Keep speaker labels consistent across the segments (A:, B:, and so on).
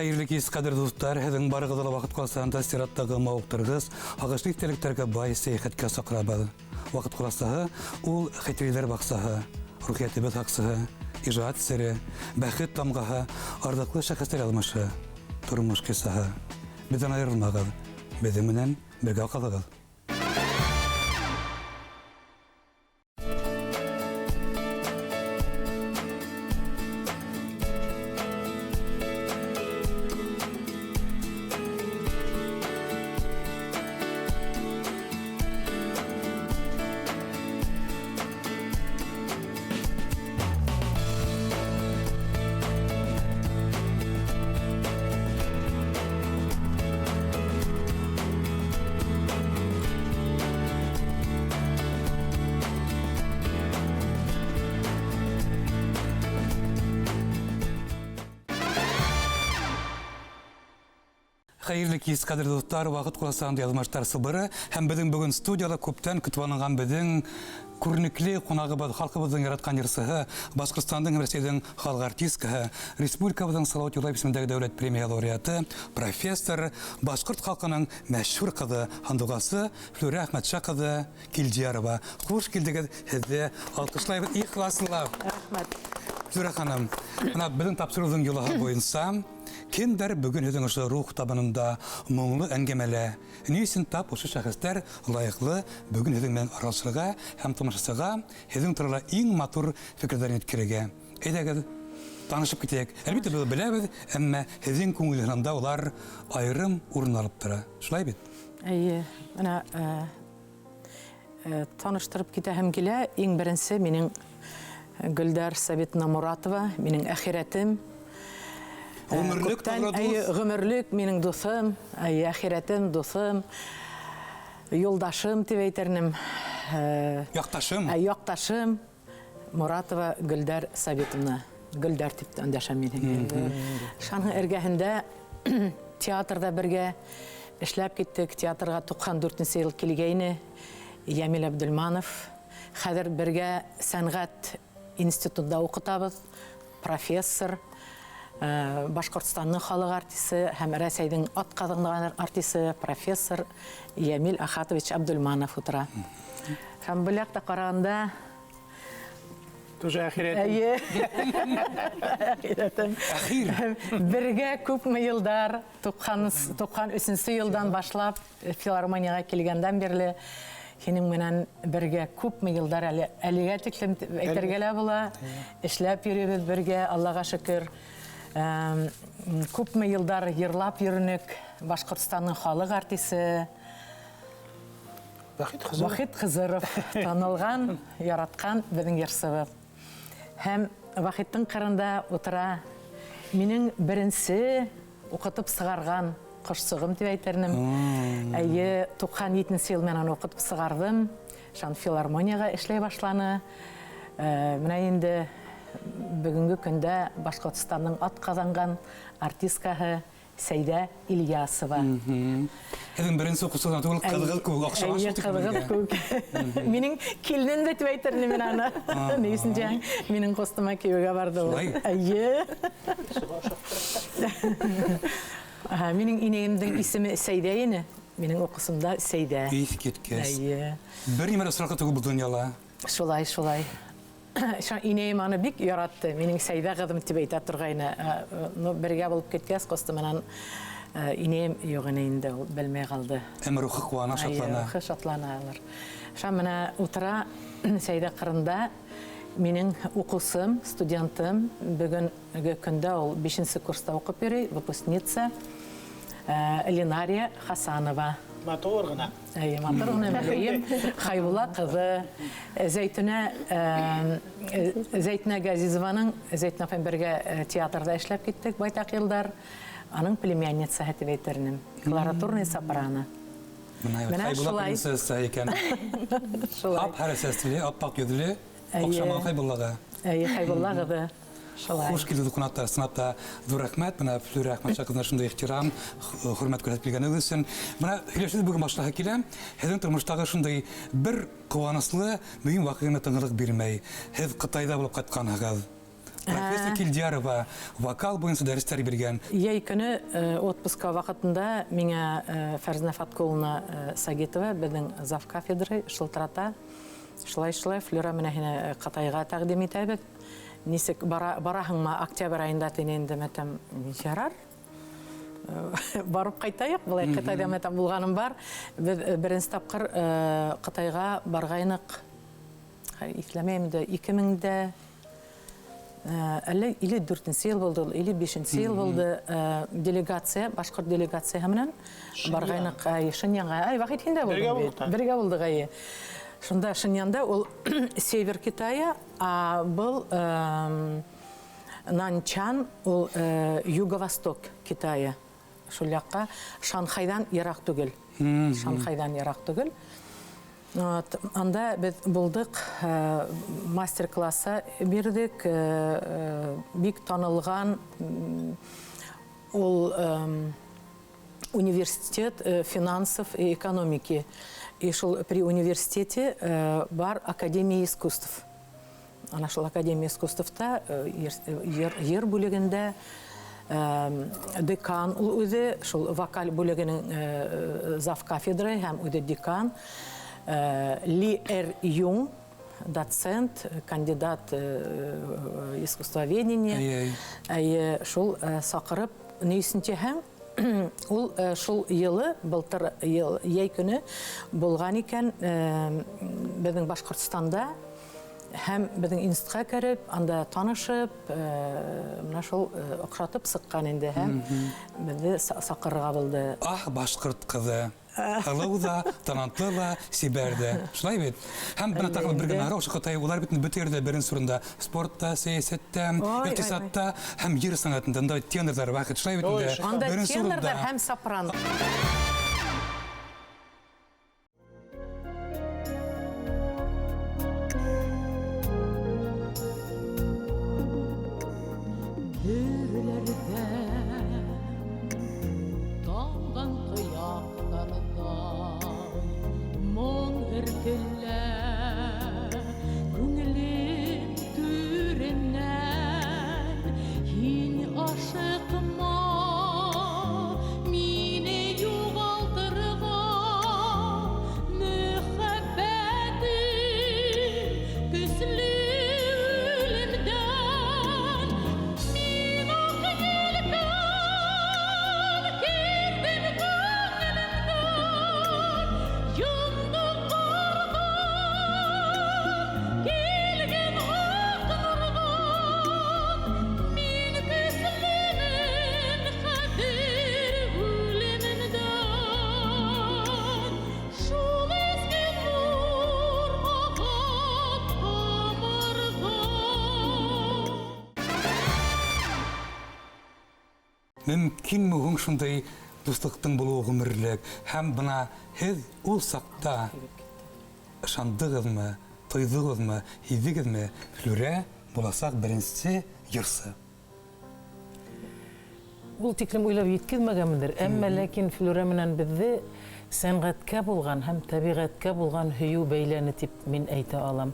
A: Hayırlı kez kadir dostlar, hedin barıgıdalı vakit kulasağında sirattағы mağuqtırgız, ağışlı iteliklerge bay seyxetke saqrabadı. Vakit kulasağı, ul xetriler baksağı, ruhiyatibet haqsağı, icraat seri, bəxit tamgağı, ardaqlı şakastar almaşı, turmuş kesağı. Bizden ayrılmağız, biziminen birge qalığız. Hayırlı kez kadir dostlar, vakit kulasağında yazmaçlar sıbırı, hem bizim bugün studiyada köpten kütüphanıgan bizim көрнекле қонағы халқыбыздың яратқан ерсігі, Башқұртстанның Ресейдің халық артисткасы, республикабыздың Салауат Юлаев исеміндегі дәулет премия лауреаты, профессор, Башқұрт халқының мәшһүр қызы, хандуғасы Флюрия Ахматша қызы Келдиярова. Қош келдіңіз, сізді алқышлаймыз, ихласылап.
B: Рахмет.
A: Флюрия ханым, біздің тапсырудың жолы бойынша, кемдер бүгін өзің ұшы рух табанында мұңлы әңгемелі. Нүйсін тап ұшы шәхістер лайықлы бүгін өзіңмен аралшылыға, һәм томашасыға, өзің тұрыла ең матур фикірдерін еткереге. Әйдәгіз, танышып кетейік. Әлбетте бұл біләбіз, әмі өзің көңілігінімді олар айырым орын алып тұра. Шылай бет?
B: Әйе, таныштырып кетәһем келе, ең бірінші менің Гүлдар Сабитовна Муратова, менің әхиретім. Ғұмірлік менің досым, әхиретім, досым, yoldaşım teveyternim.
A: Яқташым.
B: Яқташым Muratova Güldar Sabitovna. Güldar tipte öndəşəm менің. Şanın ergəhində teatrda birgə işləb getdik. Teatrға 94-cü il kelgəyini Ямил Abdulmanov. Xədir birgə sənğət institutunda oxutabız. Professor. Башқұртстанның халық артисі, һәм Рәсейдің атқазынған артисі, профессор Ямил Ахатович Абдулманов отыра. Һәм бүләкті қарағанда...
C: Тоже әхиретім.
B: Әхиретім. Бірге көп мыйылдар, 93 елдан башлап, филармонияға келгенден берлі, Хенің менен бірге көп мыйылдар әліге тіклім әйтергелі бұла, ішләп үйребіз бірге, Аллаға шүкір. Көп мыйылдар ерлап үйрінік, Башқұртстанның халық артисі Вахит Хызыров танылған, яратқан біздің ерсібі. Хәм Вахиттің қырында отыра, менің бірінші оқытып сығарған қошсығым деп әйтерінім. Әйе 97 елменен оқытып сығардым. Шан филармонияға ішлей башланы. Мына енді бүгінгі күнде Башқұртстанның атқазанған артисткасы Сәйдә Ильясова.
A: Едің бірінші оқысыған тұғыл қадығыл көк, ақшаға шықтық
B: қадығыл көк. Менің келінен де тәйтеріне мен аны. Нейсін жәң, менің қостыма кеуіге барды ол. Әйе. Менің инейімдің исімі Сәйдә ені. Менің оқысымда Сәйдә.
A: Ейс кеткес.
B: Әйе.
A: Бір емері сұрақты тұғыл бұл дүнияла.
B: Шолай. Инейім аны бик яратты. Менің Сәйдә қадым тибейта тұрғайны. Бірге болып кеткес, қостымынан инейім еғінейінде білмей қалды.
A: Әмір ұқы қуана, шатлана.
B: Ұқы шатлана алыр. Мына ұтыра Сәйдә қырында менің оқысым, студентім, бүгін күнде ол 5-ші курста оқып бері, выпускница Ленария Хасанова.
C: Матор ғына.
B: Матор ғына мәлейім. Хайбулла қызы, Зәйтіна Газизованың, Зәйтіна Фенберге театрда ішләп кеттік байтақ елдар. Аның племянница әтіп әйтерінім. Кларатурный сопрано.
A: Хайбулла принцесса екен. Ап әресестілі, аппақ өділі, оқшамал Хайбуллаға.
B: Хайбулла қызы.
A: Хош келді қонақтар сынапта. Зор рахмет, мына Флюрия Ахматша қызына шындай ихтирам, хурмет көрсетілгені өсін. Мына үйлешті бүгін башлаға келем, хездің тұрмыштағы шындай бір қуаныслы, мүйін вақығына тыңғылық бермей. Хез Қытайда болып қайтқан ағаз. профессор Килдиярова вокал бойынша дәрістер берген.
B: Яй көне отпуска вакытында миңа Фәрзинә Фаткуловна Сагитова безнең зав кафедры шылтырата. Шулай Флюра менә һине Кытайга тәкъдим итәбез. Нисек бараһыңмы октябрь айында тиненде мәтәм ярар. Барып кайтайык, булай Кытайда мәтәм булганым бар. Без беренче тапкыр Кытайга баргайнык. Исләмәйем дә 2000дә әле 54нче ел булды, 55нче ел булды делегация, башкорт делегациясы менән баргайнык Шиньянга. Вакыт инде булды. Бергә булдык ае. Шунда Шиньянда ул Север Китая, а был Нанчан, ул Юго-Восток Китая. Шул якка Шанхайдан ерак түгел. Шанхайдан ерак түгел. Анда без булдык, мастер-класса бирдек, бик танылган ул университет финансов и экономики. И шул при университете бар Академия искусств. Ана шул Академия искусствта ер бүлегендә декан ул үзе, шул вокаль бүлегенең зав кафедры һәм үзе декан Ли Эр Юнг, доцент, кандидат искусствоведения. Шул сакырып нисенче һәм ул шул елы былтыр яй көне булган икән безнең Башкортстанда һәм безнең институтка кереп, анда танышып, менә шул охшатып сыккан инде һәм безне сакырга булды.
A: Башкорт кызы. Алау да, талантлы да, сибәрдә. Шулай бит. Һәм бына тагын бер генә ошо Кытай улар бит бөтөрдә беренче урында спортта, сәясәттә, икътисадта һәм җыр сәнгатендә тенорлар вакыт. Шулай бит инде.
B: Анда тенорлар һәм сопрано.
A: Мөмкин мөһим шундай дуслыктың булуы гомерлек һәм бына һез ул сакта ышандыгызмы, тойдыгызмы, һиздегезме Флүрә буласак беренче йырсы?
D: Ул тиклем уйлап еткезмәгәнмендер, әмма ләкин Флүрә менән безне сәнгатькә булган һәм табигатькә булган һөю бәйләне дип мин әйтә алам.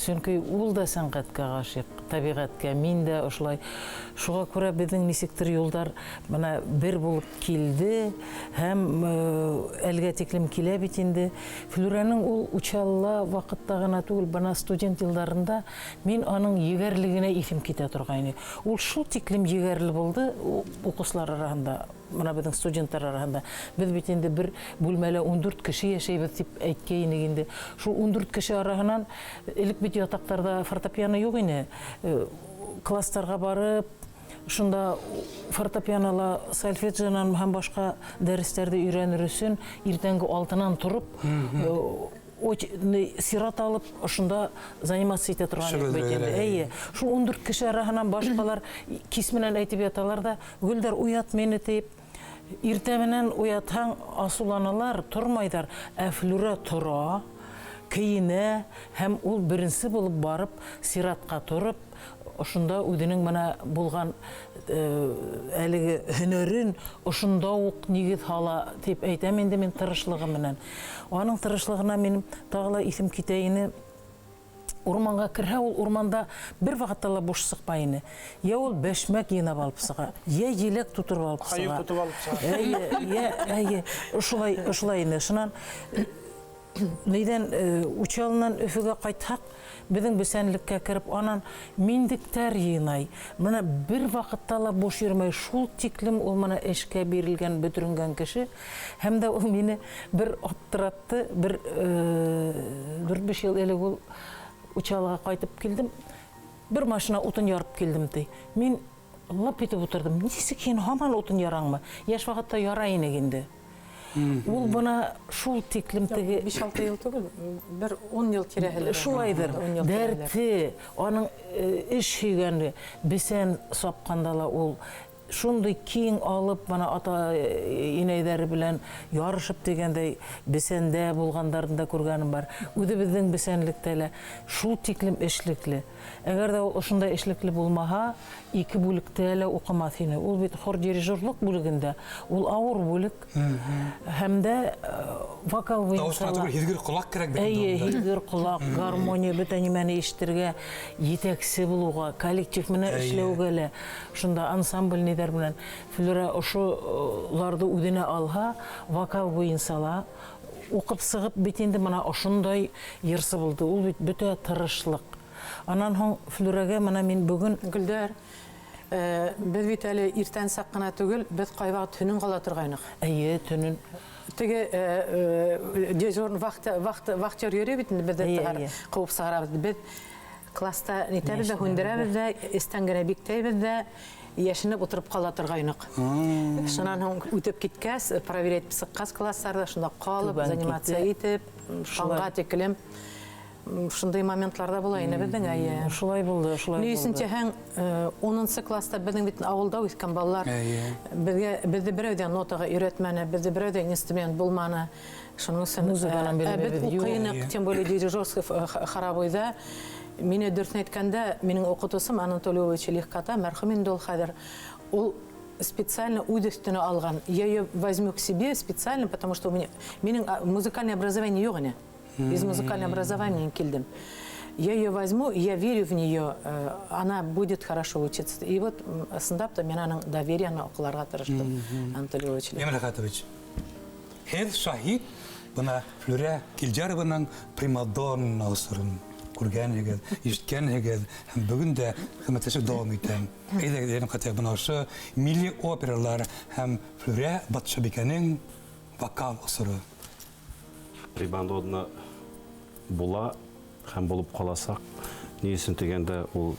D: Чөнки ул да сәнгатькә гашык, табигатькә, мин дә ошлай. Шуңа күрә безнең нисектер юлдар менә бер булып килде һәм әлгә тиклем килә бит инде. Флүрәнең ул учалла вакытта гына түгел, бана студент елларында мин аның егәрлегенә исем китә торган иде. Ул шул тиклем егәрле булды укучылар арасында. Мына безнең студентлар арасында. Без бит инде бер бүлмәлә 14 кеше яшәйбез дип әйткәйнек инде. Шул 14 кеше арасыннан элек бит ятактарда фортепиано юк иде. Класстарга барып, шунда фортепианола сольфеджионан һәм башка дәресләрдә өйрәнер өчен иртәнге 6-нан турып, сират алып, шунда заниматься итә торган бит инде. Шул 14 кеше арасыннан башкалар кис менән әйтеп яталар да, Гөлдәр уят мине дип. Иртә менән уятһаң асуланалар, тормайдар. Флүрә тора, киенә һәм ул беренче булып барып сиратка турып, ошонда үзенең менә булган әлеге һөнәрен ошонда ук нигез һала дип әйтәм инде мин тырышлыгы менән. Аның тырышлыгына мин тагыла исем китәйне урманга кирһә, ул урманда бер вакытта ла буш сыкпайны. Я ул бәшмәк енап алып сыга, я елек тутырып алып сыга.
C: Кайык тутып алып сыга.
D: Әйе, ушулай ине. Шунан нидән учалынан Өфөгә кайтсак, безнең бесәнлеккә кереп, анан миндектәр йыйнай. Менә бер вакытта ла буш йөрмәй, шул тиклем ул менә эшкә бирелгән, бөтөргән кеше. Һәм дә ул мине бер аптыратты, бер 5 ел элек ул учалга кайтып килдем. Бер машина утын ярып килдем ди. Мин лап итеп утырдым. Нисек син һаман утын яраңмы? Яшь вакытта ярай ине инде. Ул бына шул тиклем теге
B: 5-6 ел түгел, бер 10 ел тирәһеләр.
D: шулайдыр. Дәрте, аның эш һөйгәне, бесән сапканда ла ул шундый киң алып, бана ата инәйләре белән ярышып дигәндәй бесәндә булганнарын да күргәнем бар. Үзебезнең бесәнлектә лә шул тиклем эшлекле. Әгәр дә ул шундай эшлекле булмаһа, 2 бүлектә лә укымас ине. Ул бит хор дирижерлык бүлегендә, ул авыр бүлек. Һәм дә вокал
A: Тавышына һизгер колак кирәк бит.
D: Әйе, һизгер колак, гармония бөтен нимәне ишетергә, җитәкче булуга, коллектив менән эшләүгә лә, шунда ансамбль нидәр белән Флюра ошуларды үҙенә алһа, вокал буенча ла укып сыгып бит инде менә ошондай йырсы булды. Ул бит бөтә тырышлык. Анан һоң Флюрәгә менә мин бүген
B: Гөлдәр, без бит әле иртән сак кына түгел, без кайвак төнен кала торгайнык.
D: әйе төнен
B: Теге дежурный вахтер йөри бит инде бездә тагар куып сыгарабыз. Без класста нитәбез дә, һүндерәбез дә, истән генә биктәйбез дә, яшенеп утырып кала торгайнык. Шуннан һоң үтеп киткәс, проверять сыккас классларда шунда калып, занимация итеп, шанга текелем. Шундай моментларда була ине безнең, әйе.
D: шулай булды, шулай булды.
B: Нисенче һәң 10-нчы класста безнең бит авылда үскән балалар. Бездә берәүдә нотага өйрәтмәне, бездә берәүдә инструмент булманы. Шуның өчен
D: Музыкадан
B: без укыйнык, тем более дирижерский хоровойда. Мине дөртен әйткәндә, минең укытучым Анатольевич Легката, мәрхүм инде ул хәзер. Ул специально үз өстенә алган. Я ее возьму к себе специально, потому что у меня музыкальное образование юк ине. Без музыкального образования килдем. Я ее возьму, я верю в нее, она будет хорошо учиться. И вот сындапта мен аның доверияны оқыларға тырыштым, Анатолий Ильич.
A: Эмиль Ахатович, һез шаһид бына Флюрә Килҗарованың примадонна осырын күргән егет, ишеткән егет, һәм бүген дә хезмәттәшлек дәвам итәм. Әйдә катык бына ошо милли опералар һәм Флюрә Батшабикәнең вокал осыры.
E: Примадонна була һәм булып каласак, ниесен дигәндә ул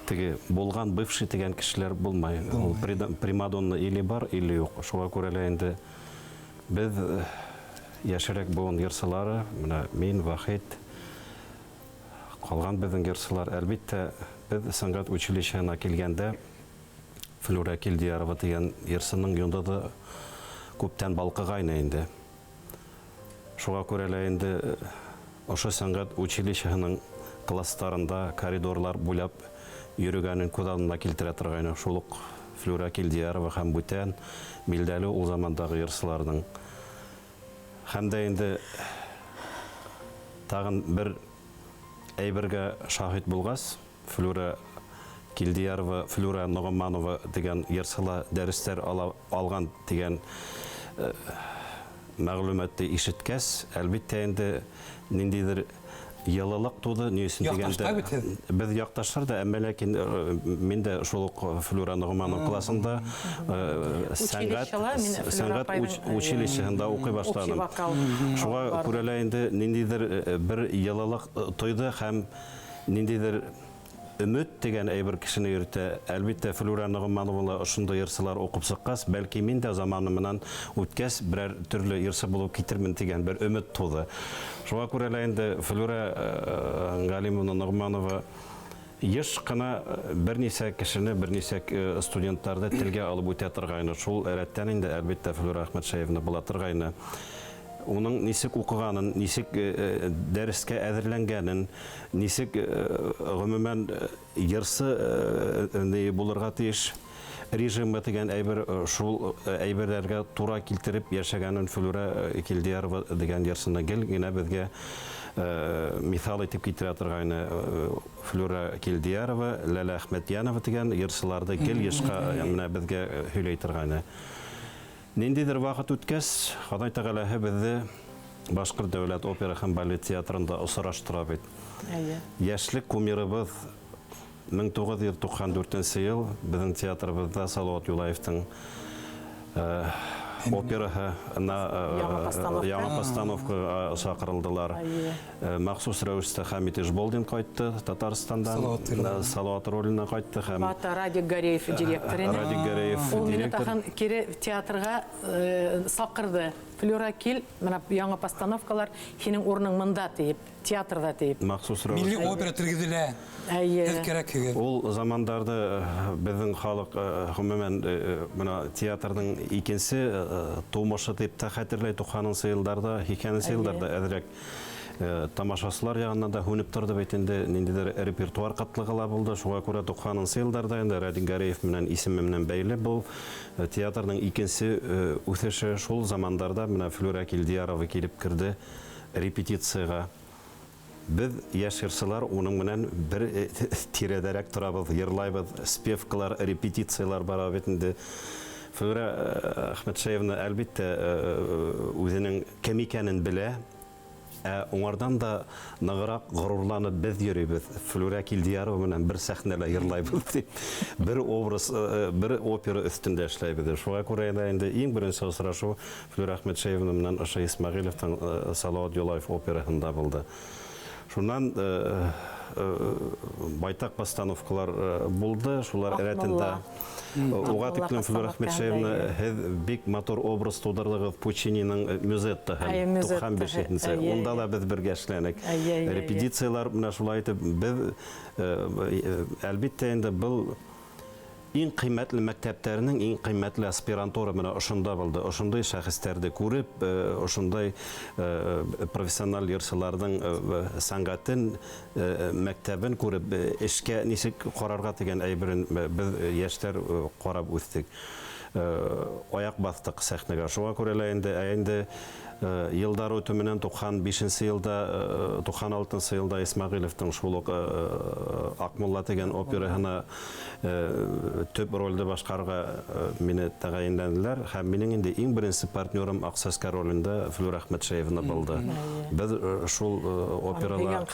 E: теге булган бывший дигән кешеләр булмай. Ул примадонна или бар, или юк. Шуңа күрә лә инде без яшәрәк булган йырсылары, менә мин Вахит, калган безнең йырсылар, әлбәттә, без сәнгать училищесына килгәндә Флюра Килдиярова дигән йырсының юнда да күптән балкыгайны инде. Шуңа күрә лә инде ошо сәнгать училищесының классларында коридорлар буйлап йөргәнен күз алдына килтерә торган шул ук Флюра Килдиярова һәм бүтән билдәле ул замандагы йырсыларның. Һәм дә инде тагын бер әйбергә шаһит булгас, Флюра Килдиярова, Флюра Ногоманова дигән йырсыла дәресләр алган дигән мәгълүматты ишеткәс, әлбәттә инде ниндидер ялылык туды, ниесен дигәндә без якташлар да, әмма ләкин мин дә шул ук Флюра Ногоманова классында сәнгать училищесында укый башладым. Шуңа күрә лә инде ниндидер бер ялылык тойды һәм ниндидер өмет дигән әйбер кешене йөртә. Әлбәттә Флюра Ногоманова ошондай йырсылар укып сыккас, бәлки мин дә заманы менән үткәс берәр төрле йырсы булып китермен дигән бер өмет туды. Шуңа күрә лә инде Флюра Галимовна Ногоманова еш кына бернисә кешене, бернисә студентларны телгә алып үтә торгайны. Шул рәттән инде әлбәттә Флюра Әхмәтшаевна була торгайны. Уның нисек укыганын, нисек дәрескә әзерләнгәнен, нисек гомумән йырсы булырга тиеш, режимы деген әйбер шул әйберләргә тура килтереп яшәгәнен Флюра Килдиярова деген ярсына гел генә безгә мисал итеп китерә торганы Флюра Килдиярова, Ләлә Әхмәтьянова деген ярсыларда гел яшка менә безгә һөйләй торганы. Ниндидер вакыт үткәч, Ходай Тәгаләһе безне Башкорт дәүләт опера һәм балет театрында осраштыра бит. Яшьлек кумирыбыз 1994 ел безнең театрыбызда Салават Юлаевтың операһы яңа постановка чакырылдылар. Махсус рәвештә Хамит Ишболдин кайтты Татарстандан. Салават ролена кайтты һәм
B: Радик Гареев директоры.
E: Радик Гареев директор.
B: Ул кире театрга сакырды. Флюра кил, менә яңа постановкалар, һинең урының монда дип, театрда дип.
E: Махсус
A: Милли
E: рәвештә
A: опера тергезелә. Кирәк.
E: Ул замандарда безнең халык гомумән менә театрның икенче тумышы дип та хәтерләй 90-нчы елларда, 2000-нчы елларда әзрәк тамашачылар ягыннан да һүнеп торды бит инде, ниндидер репертуар катлыгыла булды. Шуңа күрә 90-нчы елларда инде Радик Гареев менән исеме менән бәйле бу театрның икенче үсеше шул замандарда менә Флюра Килдиярова килеп кирде репетицияга. Biz яшь ярсылар уның менән бер тирәдәрәк торабыз, йырлайбыз, спевкалар, репетициялар бара бит инде. Флюра Әхмәтшаевна әлбәттә үзенең кем икәнен белә. Уңардан да ныграк горурланып без йөрибез. Флюра Килдиярова менән бер сәхнәдә йырлайбыз дип. Бер образ, бер опера өстендә эшләйбез. Шуңа күрә инде иң беренче очрашу Флюра Әхмәтшаевна менән Аша Исмәгыйлевтың Салават Юлаев операһында булды. Шуннан байтак постановкалар булды, шулар рәтендә. Уга тиклем Флюра Әхмәтшаевна һез бик матур образ тудырдыгыз Пучининың Мюзеттаһын 95-нче. Унда да без бергә эшләнек. Репетициялар менә шулай итеп без әлбәттә инде бу иң кыйммәтле мәктәпләрнең иң кыйммәтле аспирантура менә ошында булды. Ошондай шәхестәрне күреп, ошондай профессиональ ярсыларның сәнгатен, мәктәбен күреп, эшкә ничек карарга дигән әйберен без яшьләр карап үстек. Аяк бастык сәхнәгә. Шуңа күрә инде Йылдар үтүменән 95-нче елда, 96-нчы елда Исмәгыйлевтың шул ук Акмулла дигән операһына төп рольдә башкарга мине тәгаенләнделәр һәм минең инде иң беренче партнерым Аксаска ролендә Флюра Әхмәтшаевна булды. Без шул опералар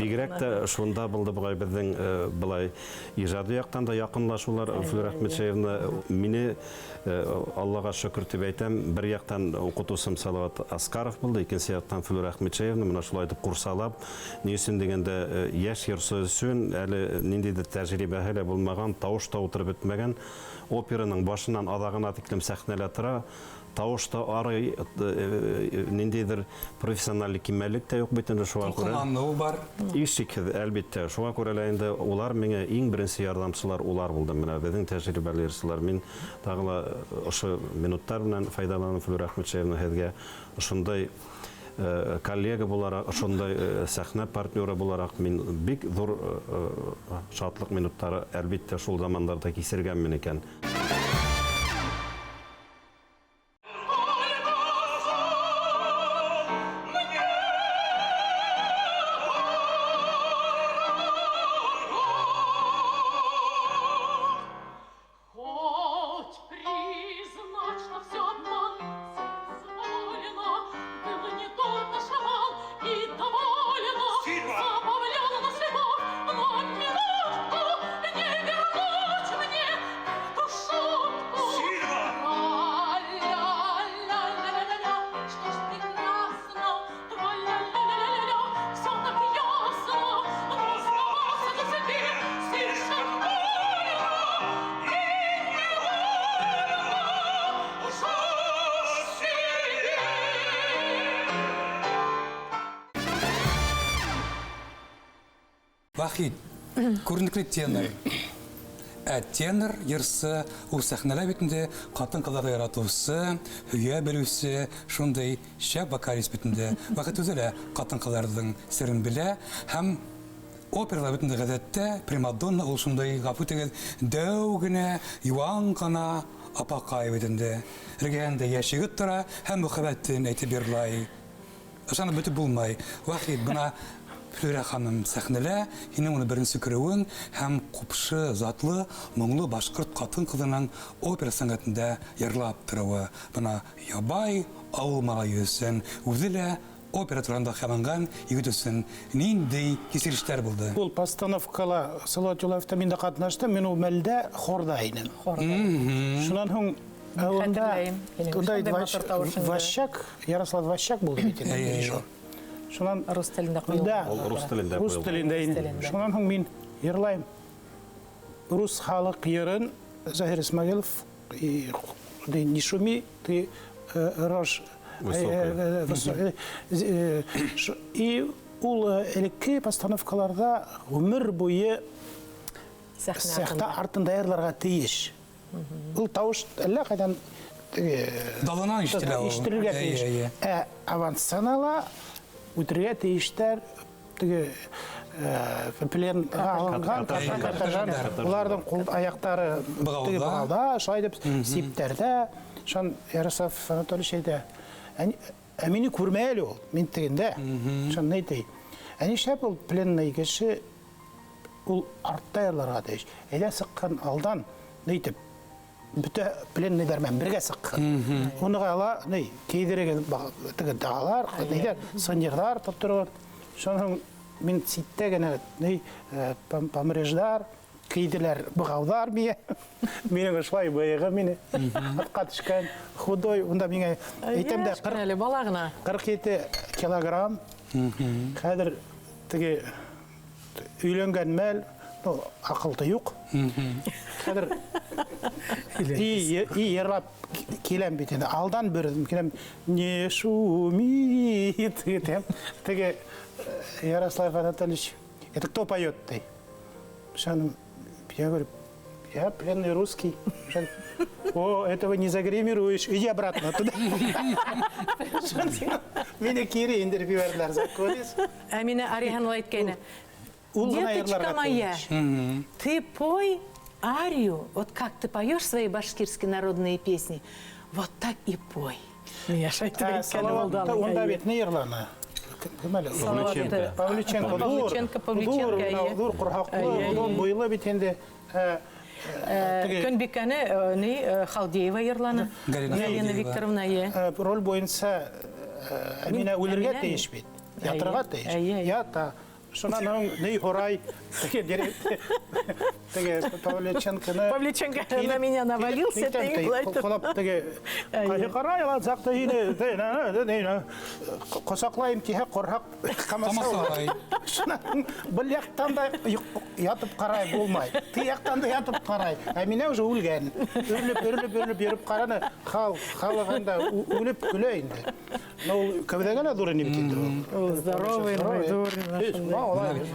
E: бигрәк тә шунда булды бугай безнең булай иҗади яктан да якынлашулар. Флюра Әхмәтшаевна мине Аллага шөкер дип әйтәм, бер яктан укытучым Салават Аскаров булды, икенче яктан Флюра Әхмәтшаевна менә шулай итеп курсалап, ни өчен дигәндә яшь ярсы өчен әле ниндидер тәҗрибәһе лә булмаган, тавыш та утырып бетмәгән операның башыннан адагына тиклем сәхнәлә тора. Тавышта ары ниндидер профессиональ кимәллек тә юк бит инде шуңа күрә.
A: Куллану бар.
E: Ишикһез әлбәттә. Шуңа күрә инде улар миңа иң беренче ярдәмчылар улар булды. Менә безнең тәҗрибәле ярсылар. Мин тагыла ошо минуттар белән файдаланып Флюра Әхмәтшаевна һезгә ошондай коллега буларак, ошондай сәхнә партнеры буларак мин бик зур шатлык минуттары әлбәттә шул замандарда кисергәнмен икән.
A: Вахид, күренекле тенор. Тенор йырсы ул сәхнәләр битендә хатын-кызларны яратучы, һөя белүче, шундый шәп вокалист битендә. Вакыт үзелә хатын-кызларның сирен белә һәм операда бүтін ғадетте примадонна ол шындай ғапы теген дәу генә юан қана апақай бетінде. Регенде яшігіт тұра, һәм мұхабәттен әйтіп берлай. Ашаны бөтіп болмай. Вақит бұна Флюра ханым сәхнелә, һинең уны беренче күрүең һәм купшы, затлы, моңлы башкорт катын кызының опера сәнгатендә йырлап торуы. Бына ябай авыл малае өсөн үзе лә опера турында хәбәнгән егет өсөн нинди кисерештәр булды?
C: Ул постановкала Салават Юлаевта мин дә катнаштым, мин ул мәлдә хорда идем. Шуннан һуң Ващак, Ярослав Ващак булды бит инде. Шунан
B: Рус телендә куелган.
C: Да,
E: Рус телендә
C: рус телендә. Шунан һуң мин йырлайм. Рус халык йырын Захир Исмагилов и не шуми, ты рожь и ул элекке постановкаларда гомер буе сәхнә артында йырларга тиеш. Ул тавыш әллә кайдан
A: Далынан
C: ишетелергә тиеш. Авансценала үтергә тиештәр плен алынган картажандар. Уларның кул аяктары быгауда, шулай дип сиптәрдә, шан Ярослав Анатольевич әйтә. Мине күрмәле ул, мин тегендә. Шан әйтә. Нишләп ул пленный кеше ул артта йырларга тиеш. Әйдә сыккан алдан әйтеп bütün plenniler men birge sıkkın. Onu gala ne keydirege tıgı dağlar, neyler sınırlar tutturur. Sonra min sitte gene ne pamrejler keydiler bağavlar miye. Mine şvay bayığı mine. Katışkan худой onda mine eğitimde 47 kilogram. Kadir tıgı үйленген мәл ақылды yok. Kadir iyi yerlap kelem bitende aldan bördüm kelem ne шумит там теге Ярослав Анатольевич это кто поет ты шан я говорю я пленный русский шан о этого не загримируешь иди обратно туда меня кири интервью вердилер закодис
B: Амина Арихан айтканы деточка моя ты пой арию, вот как ты поешь свои башкирские народные песни, вот так и пой.
C: Онда бит не йырлана. Павлюченко. Дур курхаклы, он буйлы бит инде.
B: Көнбикәне не Халдеева йырланы. Галина Викторовна
C: роль бойынса Амина үлергә тиеш бит. Ятырга тиеш. Ята. Шунан не хорай теге Павлюченконы
B: на меня навалился, ты
C: колап теге карай ла закта ине косаклайым тиһә корхак камасалай. Шунан бер яктан да ятып карай булмай. Тый яктан да ятып карай. Амина уже үлгән. Өрлеп йөреп караны. Халыгында үлеп көлә инде. Ну, кәүдәгә лә дуры не бит.
B: Здоровый, дурный.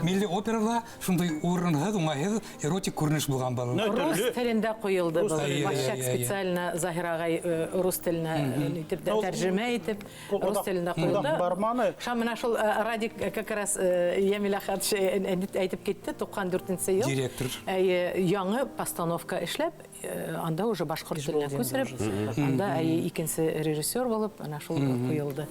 A: Milli operada шундай урынһыҙ, уңайһыҙ эротик күренеш булган был.
B: Рус телендә куелды был. Ващак специально Захир агай рус теленә тәрҗемә итеп рус телендә куелды. Шамына шул Радик как раз Ямил Ахатович әйтеп китте 94-нче ел.
A: Директор.
B: Яңы постановка эшләп, анда уже башкорт теленә күсереп, анда икенче режиссер булып, ана шул куелды.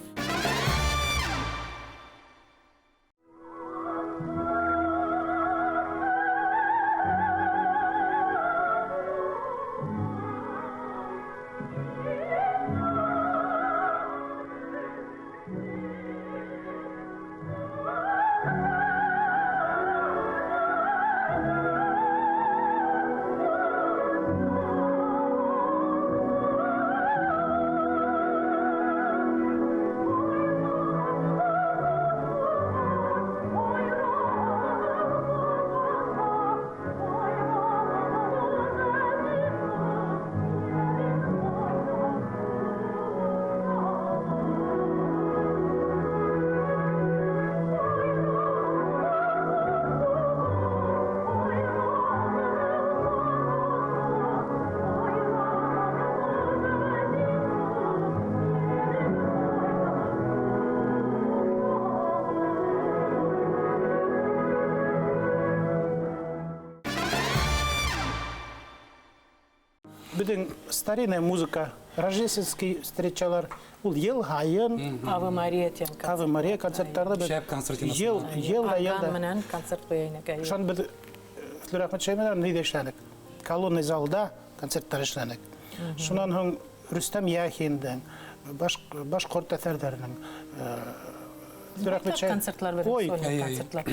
C: Біздің старинная музыка, рождественский встречалар, ул ел хайын,
B: Ave Maria тем
C: Ave Maria концерттарды
A: Шәп концертинасы.
C: ел
B: Адам менен концерт қояйын әкәй.
C: Шан біз Флюрахмет Шайменар нейде эшләнек. Колонный залда концерттар эшләнек. Шунан һоң Рүстәм Яхиндың, башкорт әсәрләренең Флюрахмет
B: Концертлар бер, сольник концертлар.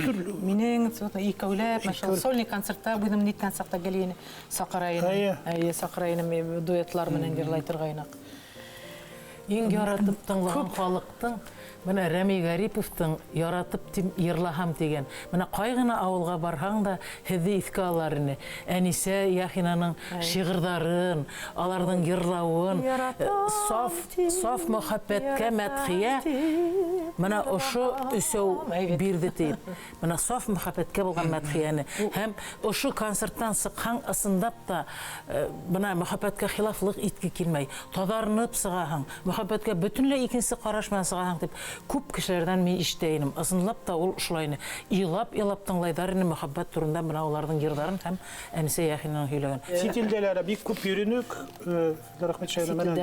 B: Минең икәүләп, мәшәл сольник концертта буйным нит концертта гелине Сакарайны. Сакарайны дуэтлар менен җырлай торгайнак.
D: Ең яратып тыңлаған халықтың, мына Рәми Гариповтың яратып йырлахам деген. Мына қайғына ауылға барһаң да һеҙҙе иҫкә аларыны. Әнисә Яхинаның шиғырҙарын, аларҙың йырлауын, саф мөхәббәткә мәдхиә. Мына ошо өсәү бирҙе тип. Мына саф мөхәббәткә булған мәдхиәне. Һәм ошо концерттан сыҡһаң, ысынлап та мына мөхәббәткә хилафлыҡ иткә килмәй. Таҙарынып сығаһың. Мөхәббәткә бөтөнләй икенсе ҡараш менән сығаһың дип. Күп кешеләрҙән мин ишетәйем. Ысынлап та ул шулайны. Илап тыңлайҙар ине мөхәббәт турында мына уларҙың йырҙарын һәм Әнисә Яхинаның һөйләгән.
C: Ситилдәләре бик күп йөрөнөк. Рәхмәт Шәймән.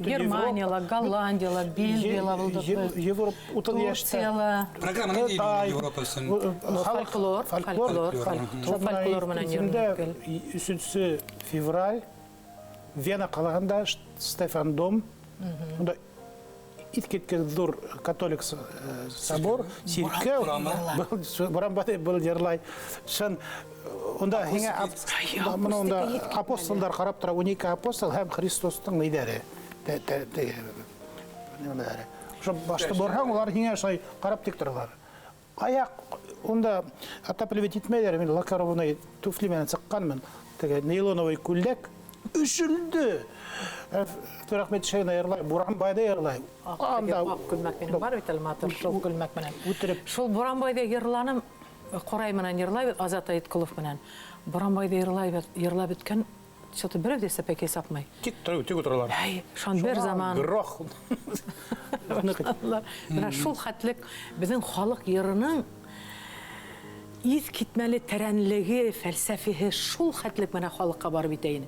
B: Германияла, Голландияла, Бельгияла булды.
C: Европа утын яшта.
A: Программа не Европа өсөн.
B: Фольклор менән йөрөнөк.
C: 3 февраль Вена қалағанда Стефан Дом. Онда иткеткен зур католик собор, сиркеу, Бурамбадай был жырлай. Шын, онда апостолдар қарап тұра, 12 апостол һәм Христостың лидері. Башты борһаң, олар хиңе шай қарап тек тұралар. Аяқ, онда атапілбет етмейлер, мен лакаровыны туфли менен сыққанмын. Нейлоновый күлдек үшілді. Рахмет Шәйна йырлай, Буранбайда йырлай.
B: Күлмәк менен бар бит алматыр, шул күлмәк менен. Шул Буранбайда йырланым, Корай менен йырлай, Азат Айткулов менен. Буранбайда йырлап биткән, что-то бер дә сәпәкә сапмай.
C: Тик утыралар.
B: Шон бер заман.
C: Грох.
B: Менә шул хәтлек безнең халык йырының из китмәле тәрәнлеге, фәлсәфеһе шул хәтлек менә халыкка барып итә ине.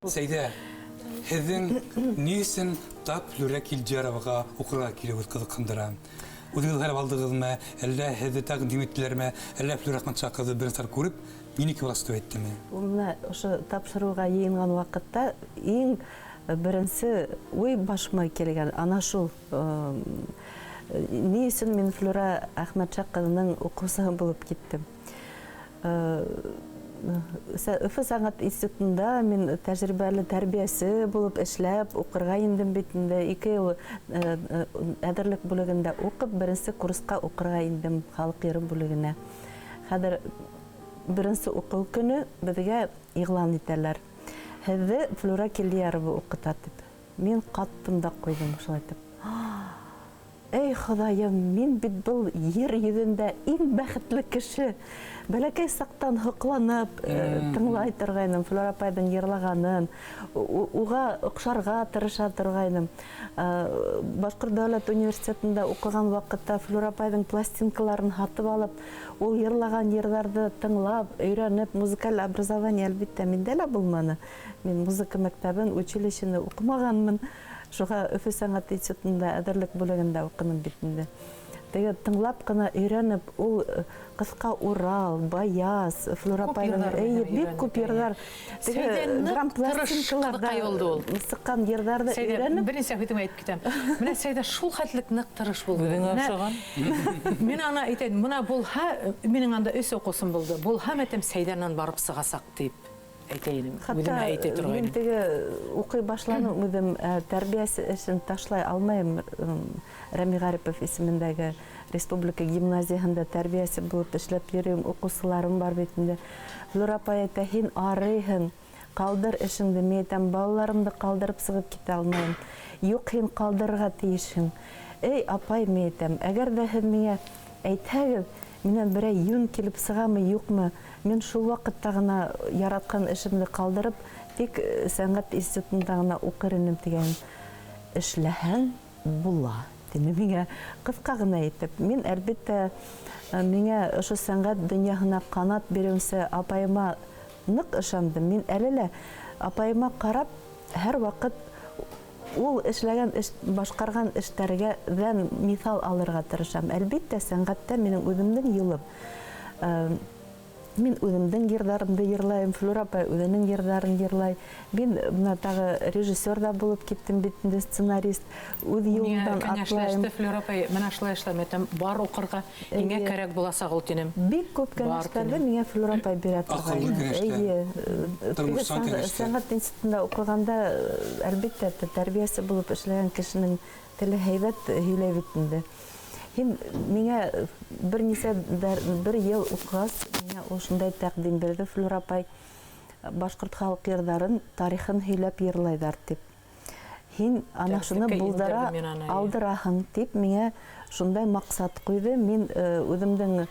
A: Сәйдә, һеҙҙең ни өсөн тап Флүрә Килджароваға уҡырға килеүегеҙ ҡыҙыҡһындыра? Үҙегеҙ хәл алдығыҙмы, әллә һеҙҙе тәҡдим иттеләрме, әллә Флүрә Әхмәтша ҡыҙы беренсәр күреп, минеке властвуй иттеме?
F: Уны ошо тапшырыуға йыйынған ваҡытта иң беренсе уй башыма килгән ана шул ни өсөн мин Флүрә Әхмәтша ҡыҙының уҡыусыһы булып киттем. Өфө сәнғәт институтында мин тәжрибәле тәрбиәсе булып эшләп, уҡырға индем бит инде. 2 йыл әҙерлек бүлегендә уҡып, беренсе курсҡа уҡырға индем халыҡ йыры бүлегенә. Хәҙер беренсе уҡыу көнө беҙгә иғлан итәләр. Һеҙҙе Флүрә Килджарова уҡыта тип. Мин ҡаттым да ҡуйҙым шулай тип. Эй ой, Ходаем, мин бит был ер йөҙөндә иң бәхетле кеше. Бәләкәй саҡтан һоҡланып, тыңлай торғайным, Флүр апайҙың йырлағанын, уға оҡшарға тырыша торғайным. Башҡорт дәүләт университетында уҡыған ваҡытта Флүр апайҙың пластинкаларын һатып алып, ул йырлаған йырҙарҙы тыңлап, өйрәнеп, музыкаль образование әлбиттә миндә лә булманы. Мин музыка мәктәбен, училищены уҡымағанмын. Шуға Өфө сәнғәт институтында әҙерлек бүлегендә уҡыным бит инде. Теге тыңлап кына өйрәнеп, ул ҡыҫҡа Урал, Баяз, Флүр апайҙың бик күп йырҙар. Теге грампластинкаларда сыҡҡан йырҙарҙы өйрәнеп.
B: Беренсә һүҙемә әйтеп китәм. Менә Сәйдә шул хәтлек ныҡ тырыш булды.
D: Үҙеңә оҡшаған.
B: Мин ана әйтәм, мына булһа, минең анда 3 уҡыусым булды. Булһа, мәтәм Сәйдәнән барып сығасаҡ тип. Әйтәйем, үҙемә әйтә торғайным.
F: Мин теге уҡый башланым, үҙем тәрбиәсе эшен ташлай алмайым. Рәми Ғарипов исемендәге республика гимназияһында тәрбиәсе булып эшләп йөрөйөм, уҡыусыларым бар бит инде. Флүр апай әйтә, һин арыйһың, ҡалдыр эшеңде. Мин әйтәм, балаларымды ҡалдырып сығып китә алмайым. Юҡ, һин ҡалдырырға тейешһең. Эй, апай, мин әйтәм, әгәр ҙә һеҙ миңә әйтһәгеҙ, минән берәй йүн килеп сығамы, юҡмы? Мин шул ваҡытта ғына яратҡан эшемде ҡалдырып, тик сәнғәт институтында ғына уҡыр инем тигән. Эшләһәң була, тине миңә ҡыҫҡа ғына әйтеп. Мин әлбиттә миңә ошо сәнғәт донъяһына ҡанат биреүсе апайыма ныҡ ышандым. Мин әле лә апайыма ҡарап, һәр ваҡыт ул эшләгән, башҡарған эштәргәҙән миҫал алырға тырышам. Әлбиттә, сәнғәттә минең үҙемдең юлым. Мин үҙемдең йырҙарымды йырлайым, Флүр апай үҙенең йырҙарын йырлай. Мин бына тағы режиссер да булып киттем бит инде, сценарист. Үҙ юлымдан атлайым.
B: Флүр апай, менә шулай эшләм, бар уҡырға еңә кәрәк буласаҡ ул тинем.
F: Бик күп кәңәштәрҙе миңә Флүр апай бирә торғайны. Сәнғәт институтында уҡығанда, әлбиттә, тәрбиәсе булып эшләгән кешенең теле һәйбәт һөйләй бит инде. Миңә бер йыл уҡығас, миңә ул шундай тәҡдим бирҙе, Флүр апай, башҡорт халыҡ йырҙарын, тарихын һөйләп йырлайҙар тип. Һин ана шуны булдыра алдыраһың тип, миңә шундай маҡсат ҡуйҙы. Мин үҙемдең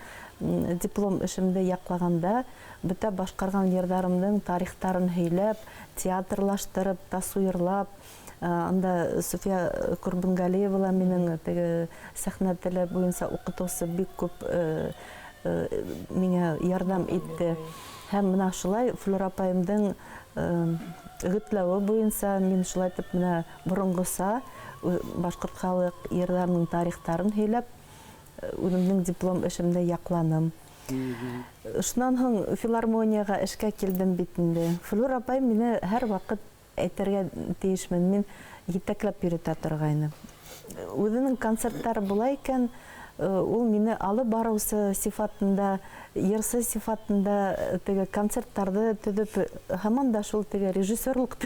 F: диплом эшемде яҡлағанда, бөтә башҡарған йырҙарымдың тарихтарын һөйләп, театрлаштырып, тасуирлап, анда Суфия Курбангалиева минең сәхнә теле буйынса уҡытыусы бик күп миңә ярҙам итте. Һәм менә шулай Флүр апайымдың өгөтләүе буйынса мин шулай итеп менә боронғоса башҡорт халыҡ йырҙарының тарихтарын һөйләп, үҙемдең диплом эшемде яҡланым. Шунан һуң филармонияға эшкә килдем бит инде. Флүр апай мине һәр ваҡыт әйтергә тейешмен, мин етәкләп йөрөтә торғайны. Үҙенең концерттары була икән, ул мине алып барыусы сифатында, йырсы сифатында теге концерттарҙы төҙөп, һаман да шул теге режиссерлыҡ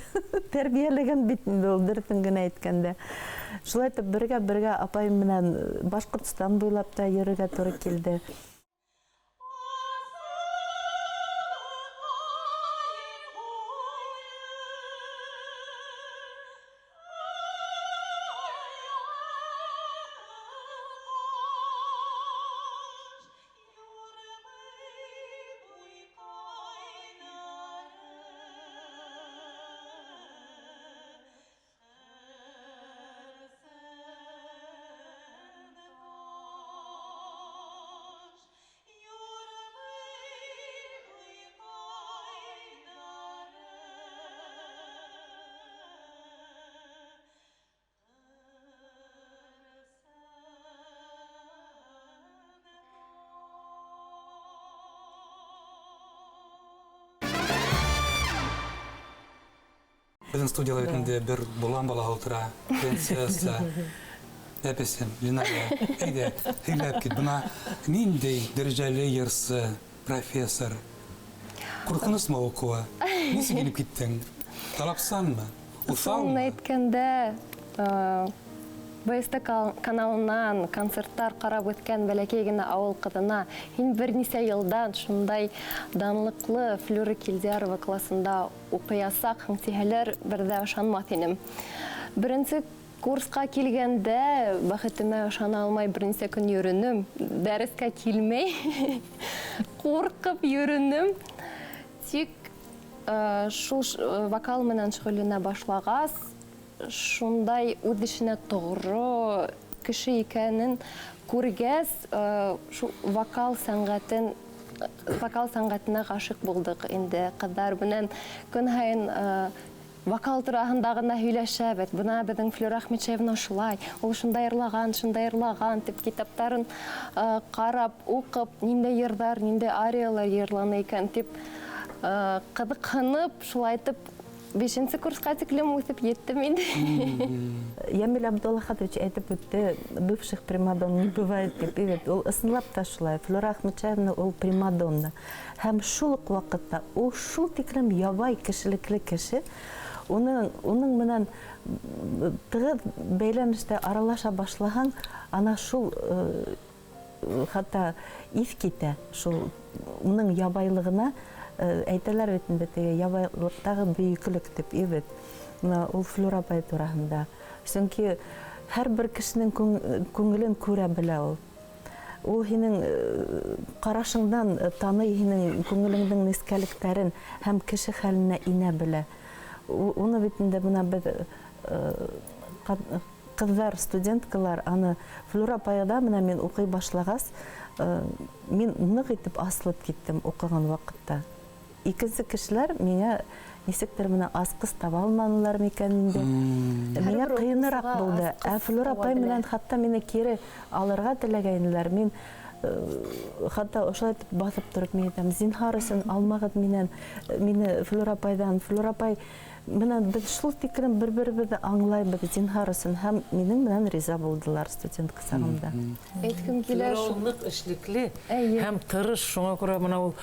F: тәрбиәләгән бит инде ул дөрөҫөн генә әйткәндә. Шулай итеп бергә апайым менән Башҡортостан буйлап та йөрөргә туры килде.
A: Біздің студияла өтінде бір бұлан бала отыра, принцесса, әпесім, Ленария, әйде, һөйләп кит, бұна ниндей дәрежәле йырсы, профессор, ҡурҡынысмы уҡыуы? Нисек килеп киттең? Талапсанмы?
G: Соңын әйткәндә, БСТ каналынан концерттар ҡарап үткән бәләкәй генә ауыл ҡыҙына һин бер нисә йылдан шундай данлыҡлы Флүр классында уҡыясаҡһың тиһәләр, бер ҙә ышанмаҫ инем. Беренсе Курска килгәндә, бәхетемә ышана алмай бернисә көн йөрөнем. Дәрескә килмәй, куркып йөрөнем. Тик шул вокал менән шөгыльләнә башлагас, шундай үз эшенә тоғры кеше икәнен күргәс, шул вокал сәнгатенә гашык булдык инде. Кызлар белән көн һайын вокал турасында гына һөйләшәбез. Бына безнең Флюра Әхмәтшаевна шулай, ул шундай йырлаган дип китаптарын карап, укып, ниндәй йырдар, ниндәй ариялар йырлана икән дип кызыксынып, шулай итеп 5-нче курска тиклем үсеп еттем инде.
F: Ямил Абдуллахович әйтеп үтте, бывших примадон не бывает дип. Ул ысынлап та шулай. Флюра Әхмәтшаевна ул примадонна. Һәм шул ук вакытта ул шул тиклем ябай кешелекле кеше. Уның менән тыгыз бәйләнештә аралаша башлаган, ана шул хәтта иф китә, шул уның ябайлыгына әйтәләр бит инде, теге ябайлыктагы бөйүклек дип ибет. Ул Флюра апай турасында. Чөнки һәрбер кешенең күңелен күрә белә ул. Ул һинең карашыңдан таный һинең күңелеңнең нескәлектәрен һәм кеше хәленә инә белә. Уны бит инде бына без кызлар, студенткалар, аны Флюра апайда менә мин укый башлагас, мин нык итеп асылып киттем укыган вакытта. Икенче кешеләр миңа нисектер менә асқыс таба алманылар микән инде. Миңа кыенрак булды. Флюра апай менән хатта мине кире алырга теләгәннәр. Мин хатта ошолай итеп басып торып мин әйтәм, зинһар өчен алмагыз мине Флюра апайдан. Флюра апай менән без шул тиклем бер-беребезне аңлайбыз, зинһар өчен, һәм минең менән риза булдылар студентка сагымда.
G: Әйткем килә шул.
D: Нык эшлекле һәм тырыш, шуңа күрә менә ул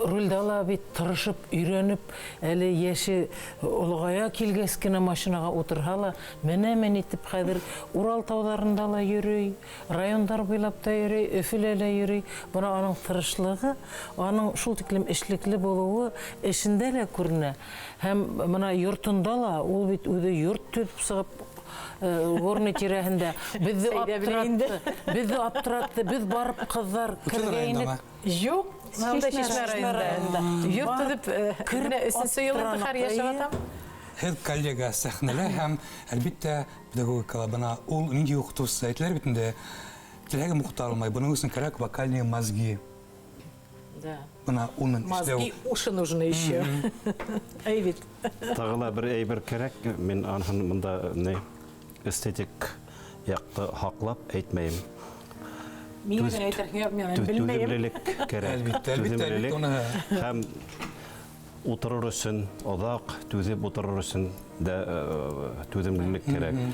D: рульдала бит тырышып, өйрәнеп, әле яше олгая килгәс кенә машинага утырһа ла, менә итеп хәзер Урал тауҙарында ла йөрөй, райондар буйлап та йөрөй, Өфөлә лә йөрөй. Бына аның тырышлыгы, аның шул тиклем эшлекле булуы эшендә лә күренә. Һәм мына йортында ла, ул бит үзе йорт төзеп сыгып, горный тирәһендә безне аптыратты, без барып кызлар кергәйнек.
B: Юк, монда Чишмә районында. Йорт төзеп, кирне 3-нче елда һәр яшәп атам.
A: Һәр коллега сәхнәлә һәм әлбиттә педагогикала бына ул нинди укытучы әйтләр бит инде. Теләге мукта алмай, буның өчен кирәк вокальные мозги.
B: Да.
A: Бына уның
B: Мозги уши нужны еще. Әйбит.
E: Тагыла бер әйбер кирәк, мин аның монда эстетик якты хаклап әйтмәйм.
B: Мин әйтергә мен белмәйм.
E: Түземлелек кирәк.
A: Әлбиттә, уны
E: Һәм утырыр өчен, оҙаҡ түҙеп утырыр өчен дә түҙемлелек кирәк.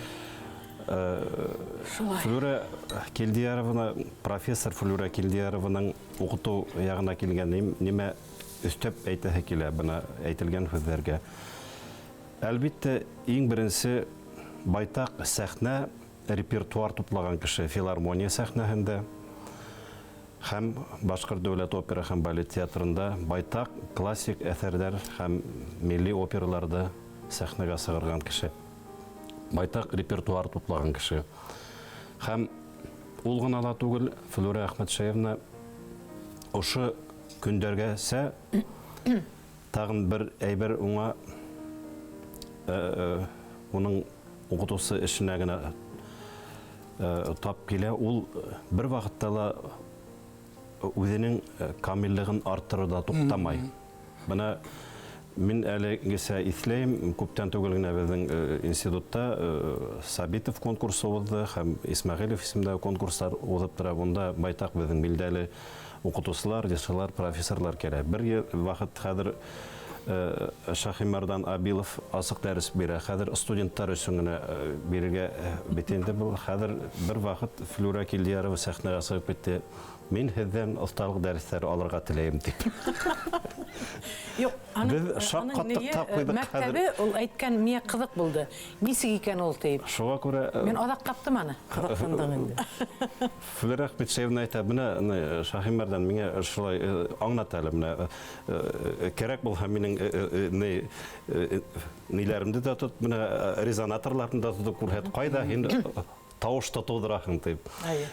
E: Флюра Килдияровна, профессор Флюра Килдияровнаның уҡытыу яғына килгән нимә өҫтәп әйтәһе килә бына әйтелгән һүҙҙәргә. Әлбиттә, иң беренсе байтаҡ сәхнә, репертуар туплаган кеше филармония сәхнәһендә һәм Башҡорт дәүләт опера һәм балет театрында байтаҡ классик әҫәрҙәр һәм милли операларҙы сәхнәгә сығарған кеше. Байтаҡ репертуар туплаган кеше. Һәм ул ғына ла түгел, Флюра Әхмәтшаевна ошо көндәргәсә тағын бер әйбер уңа уның уҡытыусы эшенә генә тап килә. Ул бер ваҡытта ла үҙенең камиллығын арттырыуҙа туҡтамай. Бына мин әлегесә иҫләйем, күптән түгел генә беҙҙең институтта Сабитов конкурсы уҙҙы һәм Исмәғилев исемдәге конкурстар уҙып тора. Унда байтаҡ беҙҙең билдәле уҡытыусылар, режиссерлар, профессорлар килә. Бер ваҡыт хәҙер Шахимардан Абилов асыҡ дәрес бирә. Хәҙер студенттар өсөн генә бирергә бит инде был. Хәҙер бер ваҡыт Флюра Килдиярова сәхнәгә сығып китте. Мин һеҙҙән оҫталыҡ дәрестәре алырға теләйем дип.
B: Юк,
E: Беҙ шаҡ ҡаттыҡ тап ҡуйҙык хәҙер.
B: Мәктәбе ул әйткән миңә ҡыҙыҡ булды. Нисек икән ул тип.
E: Шуға күрә
B: Мин аҙаҡ таптым аны.
D: Ҡыҙыҡһындың инде.
E: Флюра Әхмәтшаевна әйтә, бына Шахимардан миңә шулай аңлат әле, кәрәк булһа минең ниләремдә дә тот, менә резонаторларны да тотып күрһәт, кайда инде тавышта тудырахың дип.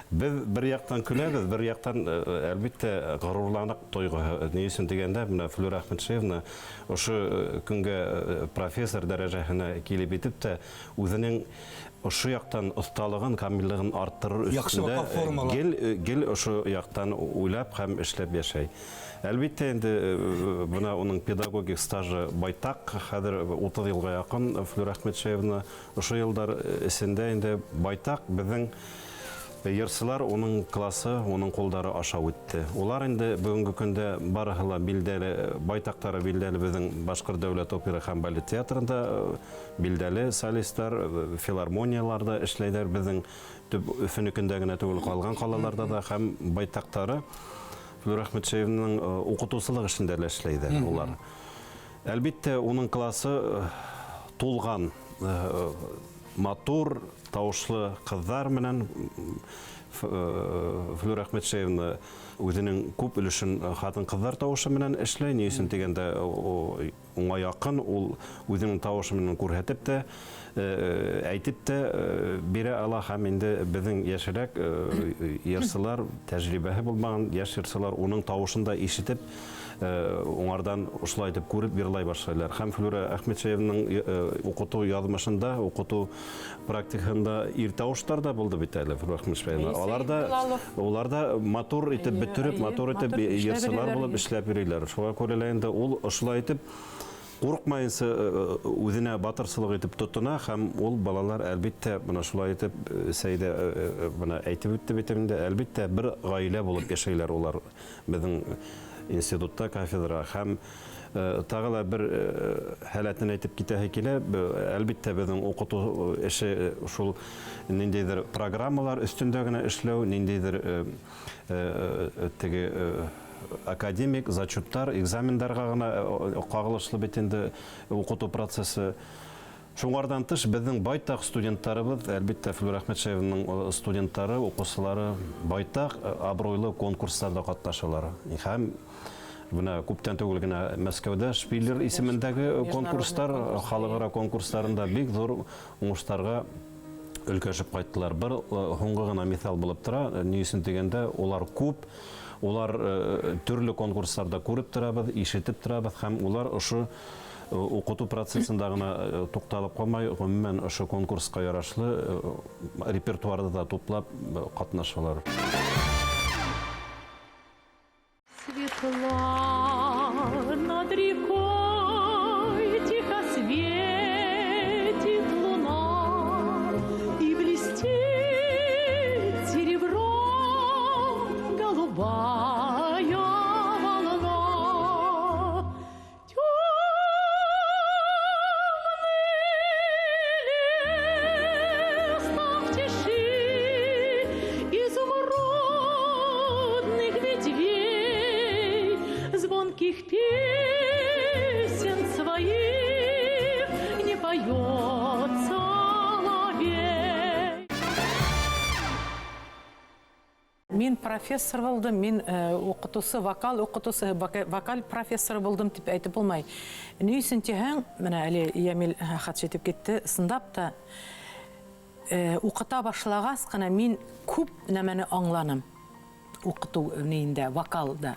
E: Без бер яктан көләбез, бер яктан әлбәттә горурланып тойгы. Ни өчен дигәндә, менә Флюра Әхмәтшеевна ошо көнгә профессор дәрәҗәһенә килеп итеп тә үзенең ошо яктан осталыгын, камиллыгын арттырыр өстендә гел ошо яктан уйлап һәм эшләп яшәй. Әлбәттә инде бuna уның педагогик стажы байтак, хәзер 30 елга якын Флюра Әхмәтшеевна ошо елдар эсендә инде байтак безнең йырчылар уның классы, уның кулдары аша үтте. Улар инде бүгенге көндә барыһы ла билдәле, байтактары билдәле безнең Башкорт дәүләт опера һәм балет театрында билдәле солистлар, филармонияларда эшләйләр, безнең төп Өфөнекендә генә түгел, калган калаларда да һәм байтактары Флюра Әхмәтшеевнаның укытучылык эшендә эшләйдер улар. Әлбәттә, уның классы тулган матур, тавышлы кызлар менән Флюра Әхмәтшеевна үзенең күп өлешен хатын-кызлар тавышы менән эшләй. Ни өчен дигәндә, уңа якын, ул үзенең тавышы менән күрһәтеп тә, әйтеп тә бирә ала һәм инде безнең яшьрәк йырчылар, тәҗрибәһе булмаган яшь йырчылар уның тавышын да ишетеп, уңардан ушулай итеп күреп йырлай башлайлар. Һәм Флюра Әхмәтшеевнаның укыту язмышында, укыту практикасында ир тавыштар да булды бит әле Флюра Әхмәтшеевна. Алар да матур итеп бетереп, матур итеп йырчылар булып эшләп йөриләр. Шуңа күрә инде ул ушулай итеп курыкмайынса үзенә батырсылык итеп тотына һәм ул балалар әлбәттә менә шулай итеп Сәйдә менә әйтеп үтте бит инде, әлбәттә бер гаилә булып яшәйләр улар безнең институтта, кафедра һәм тагыла бер халатын әйтеп китәһе килә. Әлбәттә безнең укыту эше шул ниндидер программалар өстендә генә эшләү, ниндидер теге академик зачеттар, экзамендарга гына кагылышлы бит инде укыту процессы. Шуңардан тыш безнең байтак студентларыбыз, әлбәттә Флюра Әхмәтшеевнаның студентлары, укучылары байтак абруйлы конкурсларда катнашалар. Һәм бuna күптән түгел генә Мәскәүдә Шпиллер исемендәге конкурслар, халыкара конкурсларында бик зур уңышларга өлкәшеп кайттылар. Бер һуңгы гына мисал булып тора. Ни өчен дигәндә, улар күп, улар төрле конкурсларда күреп торабыз, ишетеп торабыз һәм улар ошо укыту процессында гына тукталып калмай, гомумән ошо конкурска ярашлы репертуарда да туплап катнашалар.
H: Над рекой тихо светит луна, и блестит серебром голубая волна. Темный лес там в тиши изумрудных ветвей, звонких песен своих не поет соловей.
B: Мин профессор булдым, мин укытучы, вокал укытучы, вокаль профессоры булдым дип әйтеп булмай. Ни өчен тиһәң, менә әле Ямил хат җитеп китте, сындап та укыта башлагас кына мин күп нәмәне аңланым. Укыту нинде, вокалда.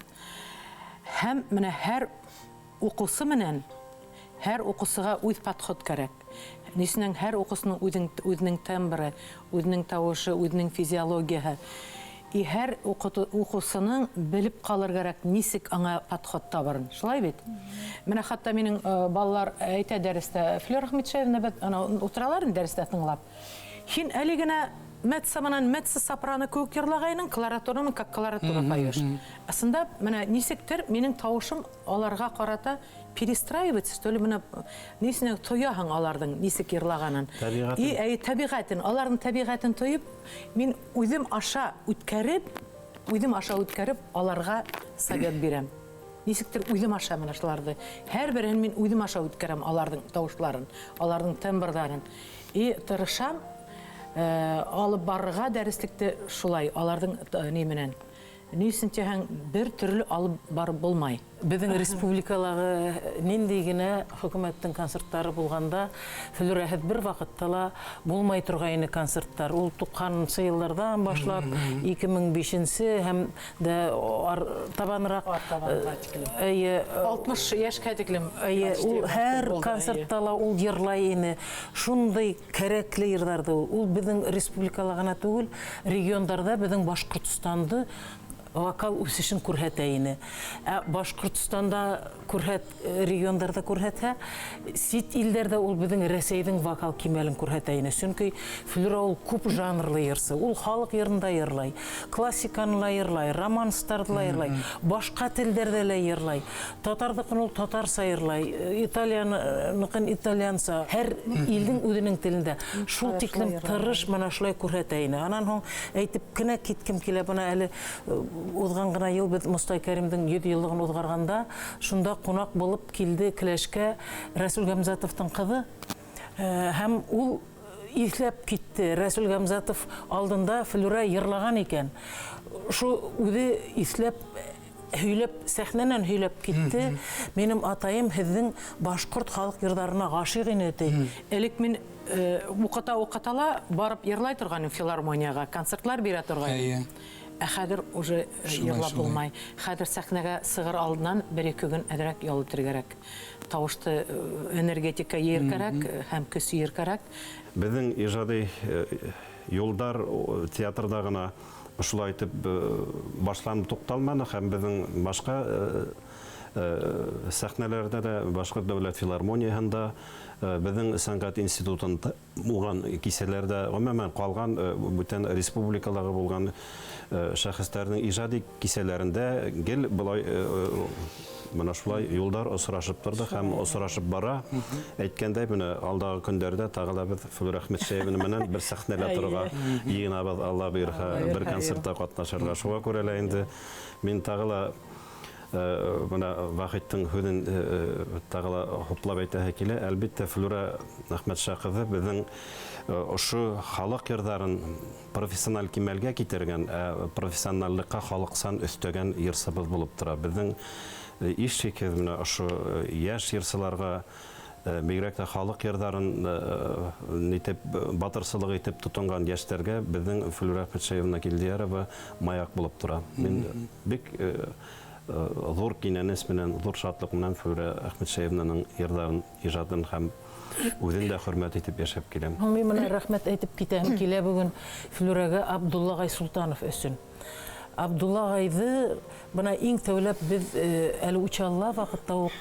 B: Һәм менә һәр укусы менән һәр укусыга үз подход кирәк. Нисенең һәр укусының үзенең тембры, үзенең тавышы, үзенең физиологияһы. И һәр укусының белеп калыр кирәк, нисек аңа подход табарын. Шулай бит? Менә хәтта минең балалар әйтә дәрестә, Флюра Әхмәтшеевна бит ана утыралар дәрестә тыңлап. Һин әле генә мәтсаманан мәтсә сопрано күк йырлагайның, кларатураны как кларатура поешь. Асында менә нисектер минең тавышым аларга карата перестраиваться, что ли, менә нисенә тояһың аларның нисек йырлаганын. И табигатен, аларның табигатен тоеп, мин үзем аша үткәреп аларга совет бирәм. Нисектер үзем аша менә шуларны. Һәр берен мин үзем аша үткәрәм аларның тавышларын, аларның тембрларын. И тырышам алып барырга дәреслектә шулай, аларның ни менән. Ни өчен тиһәң бер төрле алып барып булмай.
D: Біздің республикалағы нендей генә хөкүмәттің концерттары болғанда, Флүрәһет бір вақыттала болмай тұрғайыны концерттар. Ол 90-шы йылдардан башлап, 2005-ші һәм дә табанырақ
B: 60 яшкә тиклем.
D: Ул һәр концерттала ул йырлайыны, шундай кәрәкле йырларды. Ул біздің республикалағына түгел, региондарда біздің Башкортстанды вокал үсешін күрһәтәйіні. Башкортстанда региондарда күрһәтә, сит илдерде ул біздің Рәсейдің вокал кимәлін күрһәтәйіні. Сүнкі Флүрә ул күп жанрлы йырсы. Ул халық йырында йырлай, классиканла йырлай, романстарды йырлай, башқа тілдерде лә йырлай. Татардықын ул татарса йырлай, итальянықын итальянса, һәр илдің үдінің тілінде. Шул тиклем тырыш мана шулай күрһәтәйіні. Анан һоң әйтеп кенә киткем килә, бына әле Узган гына ел бит Мостай Кәримдең 7 еллыгын узгарганда, шунда кунак булып килде Кләшкә Рәсүл Гамзатовтың кызы. Һәм ул исләп китте. Рәсүл Гамзатов алдында Флүрә йырлаган икән. Шу үзе исләп һөйләп, сәхнәнән һөйләп китте. Минем атайым һезнең башкорт халык йырдарына гашыйк ине ди.
B: Элек мин укытала барып йырлай торган филармонияга, концертлар бирә торган. Хәзер уже йырлап булмай. Хәзер сәхнәгә сыгыр алдынан 1-2 көн әдрәк ял итәргәрәк. Тавышты энергетика йыр кирәк һәм көс йыр кирәк.
E: Безнең иҗади юлдар театрда гына шулай итеп башланып тукталманы һәм безнең башка сәхнәләрдә дә Башкорт дәүләт филармонияһында безнең сәнгать институтында булган кисәләрдә гомумән калган бүтән республикаларга булган шәхесләрнең иҗади кисәләрендә гел булай менә шулай юлдар осрашып торды һәм осрашып бара. Әйткәндәй, менә алдагы көндәрдә тагыла без Флүрә Әхмәтшәевен менән бер сәхнәлә торырга йыйнабыз, Алла бирһә, бер концертта катнашырга. Шуңа күрә лә инде мин тагыла менә Вахиттың һүзен тагыла хуплап әйтәһе килә. Әлбәттә, Флүрә Әхмәтшә кызы безнең ошо халык йырдарын профессиональ кимәлгә китергән, профессионаллыкка халыксан өстәгән йырсыбыз булып тора. Безнең иш шикелле менә ошо яшь йырсыларга бигрәк тә халык йырдарын нитеп батырсылык итеп тотынган яшьләргә безнең Флүрә Әхмәтшәевна Килдиярова маяк булып тора. Мин бик зур кинәнес менән, зур шатлык менән Флүрә Әхмәтшәевнаның йырдарын, иҗатын һәм үзен дә хөрмәт итеп яшәп киләм.
D: Мин менә рәхмәт әйтеп китәм килә бүген Флүрәгә Абдулла Гай Султанов өчен. Абдулла Гайды бына иң тәүләп без әле учалла вакытта ук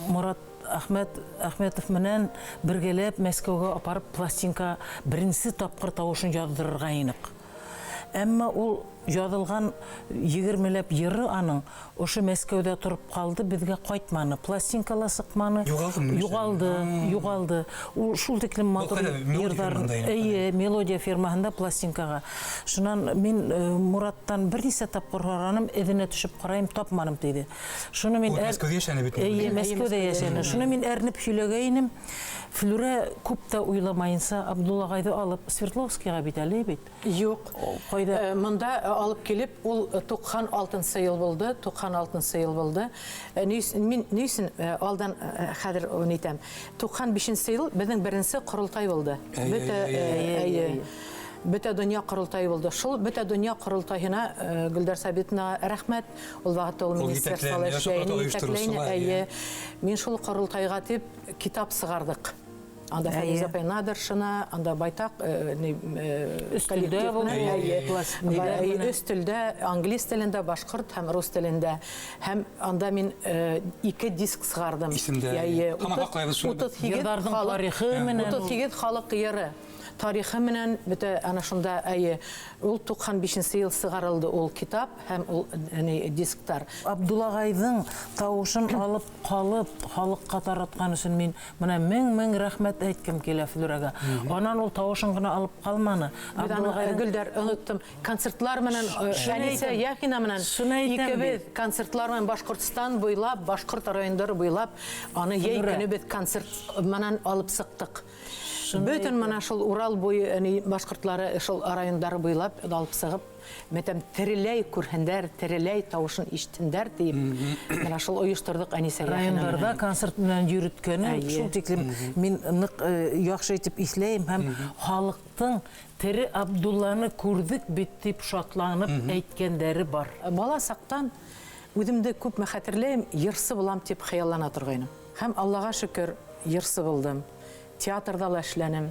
D: Мурат Әхмәтов менән бергәләп Мәскәүгә апарып пластинка беренче тапкыр тавышын яздырырга инек. Әмма ул язылган 20ләп йыры аның ошо Мәскәүдә торып калды, безгә кайтманы. Пластинкала сыкманы. Югалды. Ул шул тиклем матур йырдар, мелодия фирмаһында пластинкага. Шуннан мин Мураттан бер нисә тапкыр хараным, эзенә төшеп карайым, тапманым диде. Шуны мин
A: Мәскәүдә яшәне бит.
D: Мәскәүдә яшәне. Шуны мин әрнеп һөйләгәйнем. Флүрә күп тә уйламайынса Абдулла Гайды алып Свердловскийга бит әле бит.
B: Юк. Монда алып килеп, ул 96 ел булды, 96 ел булды. Мин нисен алдан хәзер унитәм. 95 ел безнең беренче курултай булды. Бөтә дөнья курултай булды. Шул бөтә дөнья курултайына Гөлдар Сабитовна рәхмәт. Ул вакытта ул министрлыктагы эшләйне. Мин шул курултайга дип китап сыгардык. Анда Фариза Пайнадыршына, анда байтак өстелдә англис телендә, башкорт һәм рус телендә. Һәм анда мин 2 диск сыгардым. 38 халык йыры. Тарихы менән бөтә ана шунда ул 95 ел сыгарылды ул китап һәм ул дисктар.
D: Абдулла Гайдың тавышын алып калып халыкка тараткан өчен мин менә мең рәхмәт әйткем килә Флүрәгә. Анан ул тавышын гына алып калманы.
B: Абдулла Гөлдар оныттым. Концертлар менән Әнисә Яхина менән икебез концертлар менән Башкортстан буйлап, Башкорт райондары буйлап аны яй көне бит концерт менән алып сыктык. Бөтен мына шул Урал буйы башкортлары шул райондары буйлап алып сыгып, мәтәм тереләй күрһендәр, тереләй тавышын ишетендәр дип, мына шул оештырдык Әнисә
D: Райондарда концерт белән йөрөткәне шул тиклем мин нык яхшы итеп исләйм һәм халыктың тере Абдулланы күрдек бит дип шатланып әйткәннәре бар.
B: Бала сақтан үҙемде күпме хәтерләйем, йырсы булам дип хыяллана торгайным. Һәм Аллаға шөкер, йырсы булдым. Театрда ла эшләнем,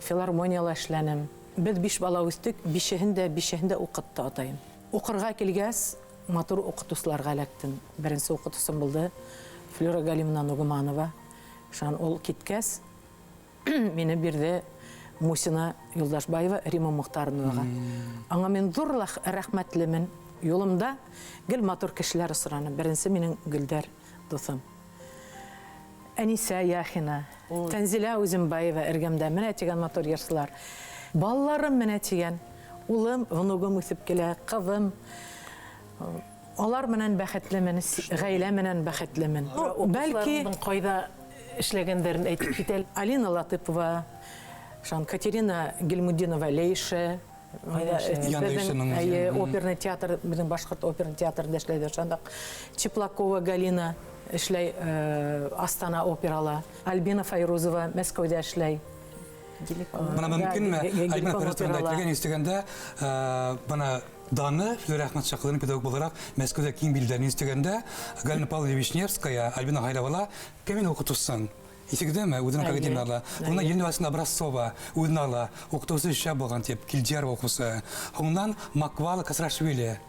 B: филармонияла эшләнем. Без 5 бала үстек, 5-һендә укытты атайым. Укырга килгәс, матур укытучыларга эләктем. Беренче укытучым булды Флюра Галимовна Нугманова. Шан ул киткәс, мине бирде Мусина Юлдашбаева Рима Мухтаровнага. Аңа мен зур рәхмәтлемен. Юлымда гел матур кешеләр осраны. Беренче минең Гөлдәр дусым. Әнисә Яхина, Тәнзилә Үзембаева эргәмдә менә тигән матур йырсылар. Балаларым менә тигән. Улым, внугым үсеп килә, кызым. Алар менән бәхетлемен, гаилә менән бәхетлемен. Бәлки
D: кайда эшләгәннәрен әйтеп китәл.
B: Алина Латыпова, Шан Катерина Гельмудинова Лейше, оперный театр, безнең башкорт оперный театрында эшләде. Шанда Чеплакова Галина эшләй Астана операла. Альбина Файрузова Мәскәүдә эшләй.
A: Бына мөмкинме Альбина Файрузовна әйтелгән истегәндә, бына Даны Флюра Әхмәт Шакылының педагог буларак Мәскәүдә киң билдәләрен истегәндә, Галина Павловна Вишневская, Альбина Хайловала кемен укытучысын. Исегдәме үзенең академияларда. Буны Елена Васильевна Образцова уйнала, укытучы шәп булган дип Килдиярова укусы. Оннан Маквала Касрашвили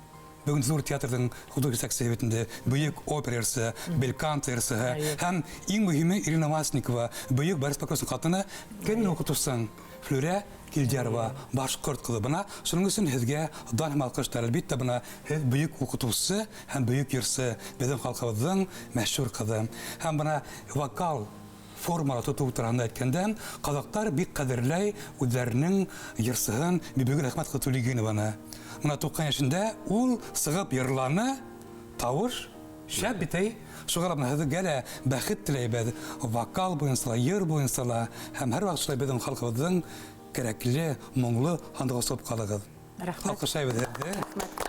A: бүгін зур театрдың художественный советінде бүйік операсы, белкант ерсі, һәм ең мөһиме Ирина Масникова, бүйік Борис Покровский қатыны кемен укытучысын Флюра Килдиярова башкорт кылы. Бына шуның өчен һезгә дан һәм алкышлар. Әлбәттә бына һез бүйек укытучысы һәм бүйек йырсы безнең халкыбызның мәшһүр кызы. Һәм бына вокал формала тоту турында әйткәндә, казактар бик кадерләй үзләренең йырсыһын Бибигөл Әхмәт Кытулигинованы. Мына 90 яшендә ул сыгып йырланы, тавыш шәп битей. Шуңа бына һезгә бәхет теләйбез. Вокал буенча, йыр буенча һәм һәр вакыт безнең халкыбызның кирәкле, моңлы хандыгы сап калыгыз.
B: Рәхмәт.
A: Алкышлайбыз.